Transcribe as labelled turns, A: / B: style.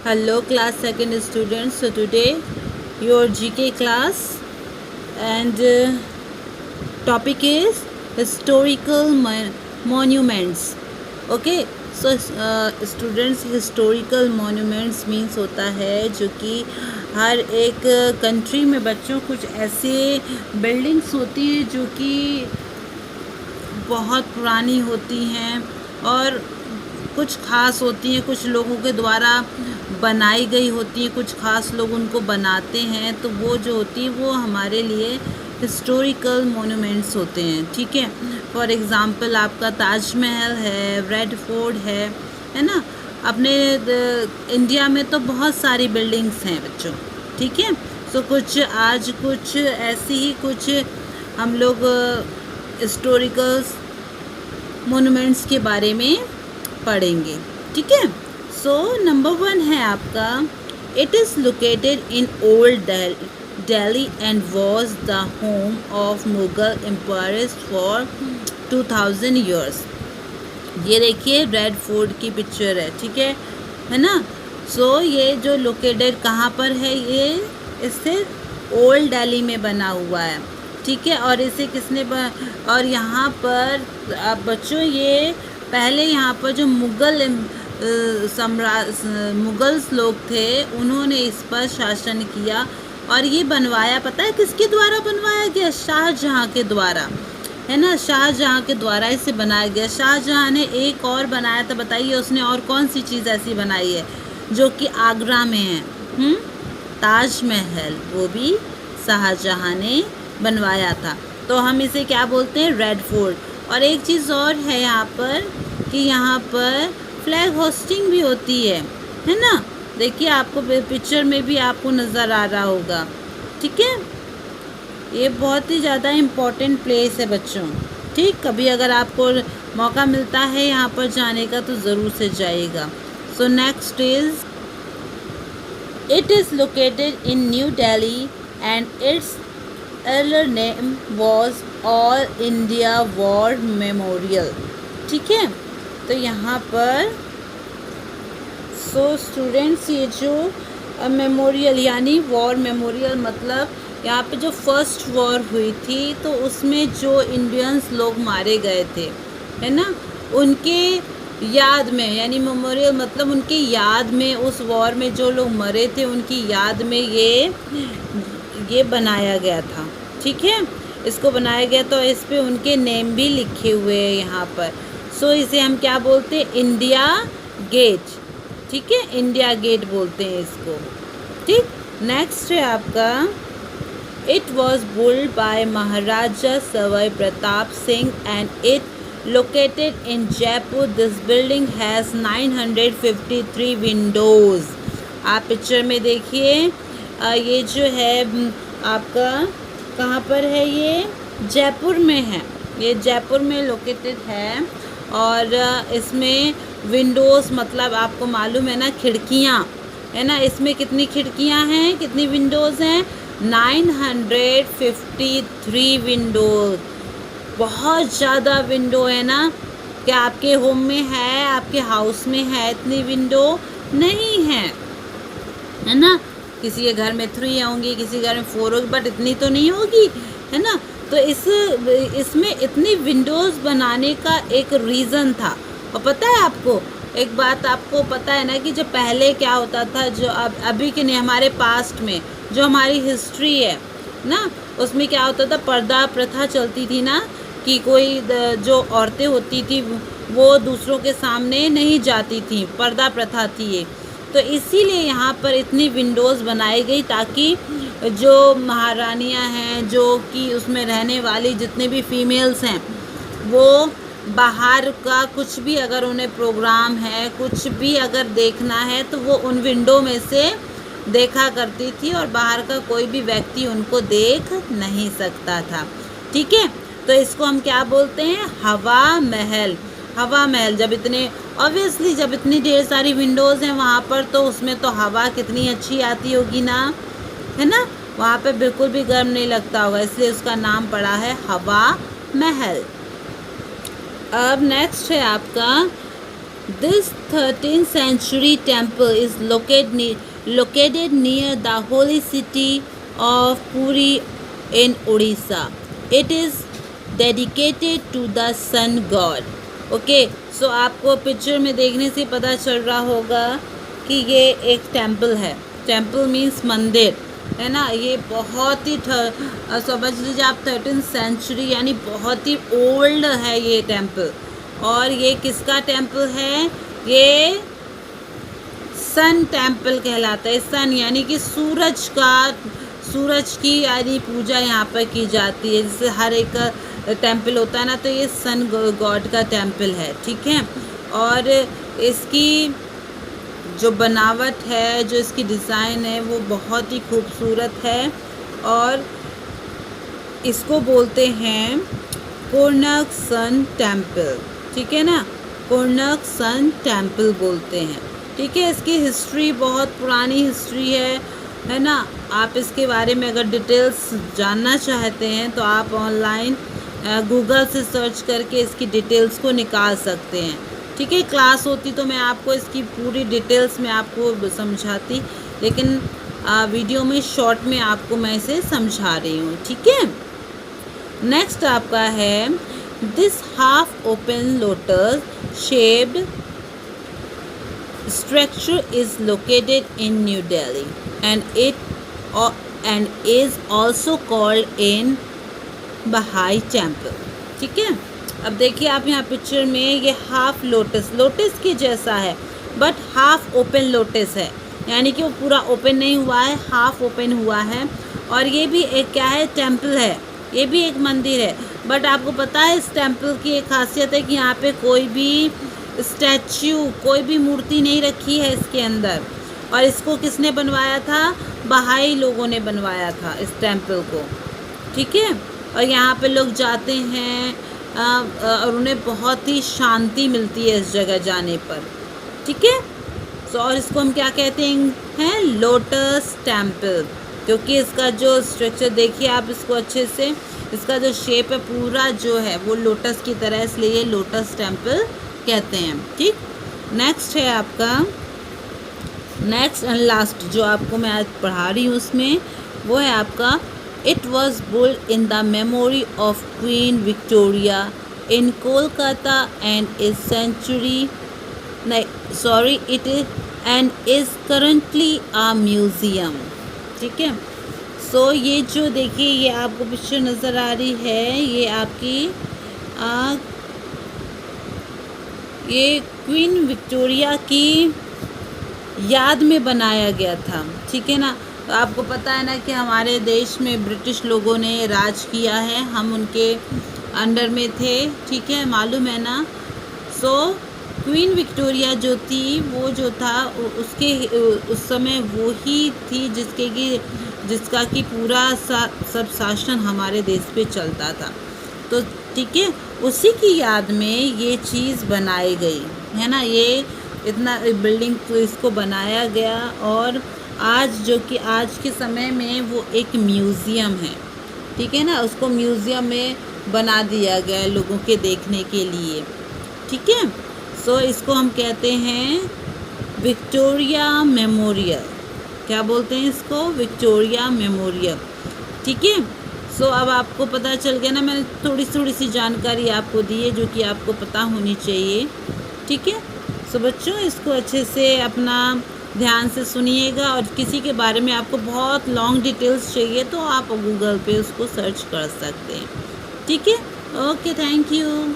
A: Hello class second students. So today your GK class and topic is historical monuments. Okay. So students, historical monuments means होता है जो कि हर एक country में बच्चों कुछ ऐसे बिल्डिंग्स होती है जो कि बहुत पुरानी होती हैं और कुछ ख़ास होती हैं, कुछ लोगों के द्वारा बनाई गई होती हैं, कुछ ख़ास लोग उनको बनाते हैं, तो वो जो होती है वो हमारे लिए हिस्टोरिकल मोनूमेंट्स होते हैं। ठीक है, फॉर एग्ज़ाम्पल आपका ताजमहल है, रेड फोर्ट है ना। अपने इंडिया में तो बहुत सारी बिल्डिंग्स हैं बच्चों। ठीक है, सो कुछ ऐसी ही कुछ हम लोग हिस्टोरिकल मोनूमेंट्स के बारे में पढ़ेंगे। ठीक है, सो नंबर 1 है आपका, it is located in old Delhi and was the home of Mughal empires for 2000 years. ये देखिए रेड फोर्ट की पिक्चर है। ठीक है ना। सो ये जो लोकेटेड कहाँ पर है, ये इससे ओल्ड दिल्ली में बना हुआ है। ठीक है, और इसे किसने और यहाँ पर अब बच्चों ये पहले यहाँ पर जो मुगल्स लोग थे उन्होंने इस पर शासन किया और ये बनवाया, पता है किसके द्वारा बनवाया गया? शाहजहाँ के द्वारा, है ना। शाहजहाँ के द्वारा इसे बनाया गया। शाहजहाँ ने एक और बनाया था, बताइए उसने और कौन सी चीज़ ऐसी बनाई है जो कि आगरा में है? ताजमहल, वो भी शाहजहाँ ने बनवाया था। तो हम इसे क्या बोलते हैं? Red fort. और एक चीज़ और है यहाँ पर कि यहाँ पर फ्लैग होस्टिंग भी होती है ना। देखिए आपको पिक्चर में भी आपको नज़र आ रहा होगा। ठीक है, ये बहुत ही ज़्यादा इम्पॉर्टेंट प्लेस है बच्चों। ठीक, कभी अगर आपको मौका मिलता है यहाँ पर जाने का तो ज़रूर से जाइएगा। So next is, it is located in new Delhi and it's earlier name was all India war memorial. ठीक है, तो यहाँ पर स्टूडेंट्स ये जो मेमोरियल यानी वॉर मेमोरियल मतलब यहाँ पे जो फर्स्ट वॉर हुई थी तो उसमें जो इंडियंस लोग मारे गए थे, है ना, उनके याद में, यानी मेमोरियल मतलब उनकी याद में, उस वॉर में जो लोग मरे थे उनकी याद में ये बनाया गया था। ठीक है, इसको बनाया गया तो इस पे उनके नेम भी लिखे हुए हैं यहाँ पर। सो इसे हम क्या बोलते हैं? India Gate. ठीक है, इंडिया गेट बोलते हैं इसको। ठीक, नेक्स्ट है आपका, it was built by Maharaja Sawai Pratap Singh and it located in Jaipur. This building has 953 windows. आप पिक्चर में देखिए, ये जो है आपका कहाँ पर है? ये जयपुर में है। ये जयपुर में लोकेटेड है और इसमें विंडोज़ मतलब आपको मालूम है ना, खिड़कियाँ, है ना। इसमें कितनी खिड़कियाँ हैं, कितनी विंडोज़ हैं? 953 विंडोज़। बहुत ज़्यादा विंडो है ना। क्या आपके होम में है, आपके हाउस में है इतनी विंडो? नहीं है ना। किसी के घर में 3 होंगी, किसी घर में 4 होगी, बट इतनी तो नहीं होगी, है ना। तो इसमें इतनी विंडोज़ बनाने का एक रीज़न था। और पता है आपको एक बात, आपको पता है ना कि जो पहले क्या होता था, जो अभी के नहीं, हमारे पास्ट में जो हमारी हिस्ट्री है ना, उसमें क्या होता था? पर्दा प्रथा चलती थी ना, कि कोई जो औरतें होती थी वो दूसरों के सामने नहीं जाती थी, पर्दा प्रथा थी ये। तो इसीलिए यहाँ पर इतनी विंडोज़ बनाई गई ताकि जो महारानियाँ हैं, जो कि उसमें रहने वाली जितने भी फीमेल्स हैं, वो बाहर का कुछ भी अगर उन्हें प्रोग्राम है, कुछ भी अगर देखना है तो वो उन विंडो में से देखा करती थी और बाहर का कोई भी व्यक्ति उनको देख नहीं सकता था। ठीक है, तो इसको हम क्या बोलते हैं? हवा महल। हवा महल जब इतने ऑब्वियसली जब इतनी ढेर सारी विंडोज़ हैं वहाँ पर, तो उसमें तो हवा कितनी अच्छी आती होगी ना, है ना। वहाँ पे बिल्कुल भी गर्म नहीं लगता होगा, इसलिए उसका नाम पड़ा है हवा महल। अब नेक्स्ट है आपका, This 13th century temple is located near the holy city of Puri in Odisha. It is dedicated to the sun god. Okay, so आपको पिक्चर में देखने से पता चल रहा होगा कि ये एक टेम्पल है. टेम्पल मीन्स मंदिर, है ना. ये बहुत ही समझ लीजिए आप 13th सेंचुरी यानी बहुत ही ओल्ड है ये टेम्पल. और ये किसका टेम्पल है? ये सन टेम्पल कहलाता है. सन यानी कि सूरज की यानी पूजा यहाँ पर की जाती है. जैसे हर एक टेम्पल होता है ना, तो ये सन गॉड का टेम्पल है. ठीक है. और इसकी जो बनावट है, जो इसकी डिज़ाइन है, वो बहुत ही खूबसूरत है. और इसको बोलते हैं कोणार्क सन टेम्पल. ठीक है ना, कोणार्क सन टेम्पल बोलते हैं. ठीक है. इसकी हिस्ट्री बहुत पुरानी हिस्ट्री है ना. आप इसके बारे में अगर डिटेल्स जानना चाहते हैं तो आप ऑनलाइन गूगल से सर्च करके इसकी डिटेल्स को निकाल सकते हैं. ठीक है. क्लास होती तो मैं आपको इसकी पूरी डिटेल्स में आपको समझाती, लेकिन वीडियो में शॉर्ट में आपको मैं इसे समझा रही हूँ. ठीक है. नेक्स्ट आपका है this half open lotus shaped structure is located in New Delhi and is also called in Bahai Temple. ठीक है. अब देखिए आप यहाँ पिक्चर में ये हाफ लोटस के जैसा है, बट हाफ ओपन लोटस है, यानी कि वो पूरा ओपन नहीं हुआ है, हाफ ओपन हुआ है. और ये भी एक क्या है? टेम्पल है. ये भी एक मंदिर है. बट आपको पता है इस टेम्पल की एक खासियत है कि यहाँ पे कोई भी स्टैच्यू, कोई भी मूर्ति नहीं रखी है इसके अंदर. और इसको किसने बनवाया था? बहाई लोगों ने बनवाया था इस टेम्पल को. ठीक है. और यहाँ पे लोग जाते हैं और उन्हें बहुत ही शांति मिलती है इस जगह जाने पर. ठीक है. सो और इसको हम क्या कहते हैं? Lotus temple. क्योंकि इसका जो स्ट्रक्चर देखिए आप इसको अच्छे से, इसका जो शेप है पूरा जो है वो लोटस की तरह, इसलिए ये लोटस टेम्पल कहते हैं. ठीक. नेक्स्ट है आपका, नेक्स्ट एंड लास्ट जो आपको मैं आज पढ़ा रही हूँ उसमें वो है आपका it was built in the memory of Queen Victoria in Kolkata and is century it is and is currently a museum. ठीक है. सो ये जो देखिए ये आपको पिक्चर नज़र आ रही है, ये आपकी ये क्वीन विक्टोरिया की याद में बनाया गया था. ठीक है ना. तो आपको पता है ना कि हमारे देश में ब्रिटिश लोगों ने राज किया है, हम उनके अंडर में थे. ठीक है, मालूम है ना. सो क्वीन विक्टोरिया जो थी वो जो था उसके उस समय वो ही थी जिसका कि पूरा सब शासन हमारे देश पे चलता था. तो ठीक है, उसी की याद में ये चीज़ बनाई गई है ना. ये इतना बिल्डिंग तो इसको बनाया गया और आज जो कि आज के समय में वो एक म्यूज़ियम है. ठीक है ना. उसको म्यूज़ियम में बना दिया गया है लोगों के देखने के लिए. ठीक है. सो इसको हम कहते हैं विक्टोरिया मेमोरियल. क्या बोलते हैं इसको? Victoria memorial. ठीक है. सो अब आपको पता चल गया ना, मैंने थोड़ी सी जानकारी आपको दी है जो कि आपको पता होनी चाहिए. ठीक है. सो बच्चों इसको अच्छे से अपना ध्यान से सुनिएगा, और किसी के बारे में आपको बहुत लॉन्ग डिटेल्स चाहिए तो आप गूगल पे उसको सर्च कर सकते हैं. ठीक है. Okay, thank you.